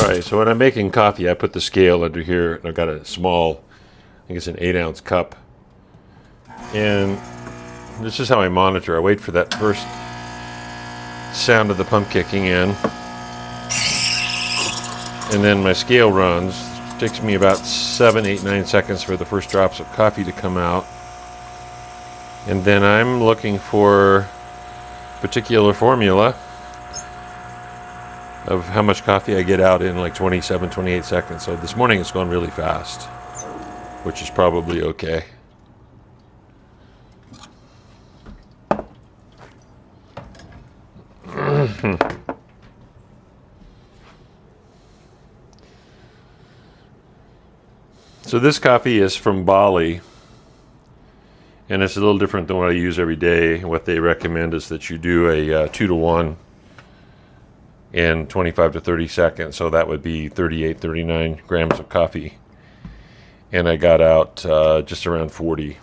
Alright, so when I'm making coffee, I put the scale under here, and I've got a small, I think it's an 8-ounce cup. And this is how I monitor. I wait for that first sound of the pump kicking in. And then my scale runs. It takes me about 7, 8, 9 seconds for the first drops of coffee to come out. And then I'm looking for a particular formula of how much coffee I get out in like 27, 28 seconds. So this morning it's gone really fast, which is probably okay. So this coffee is from Bali, and it's a little different than what I use every day. What they recommend is that you do a 2-to-1 in 25 to 30 seconds. So that would be 38, 39 grams of coffee. And I got out just around 40.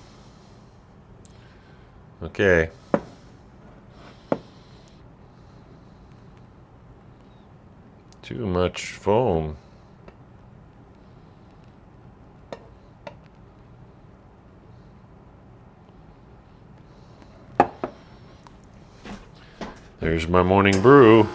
Okay. Too much foam. There's my morning brew.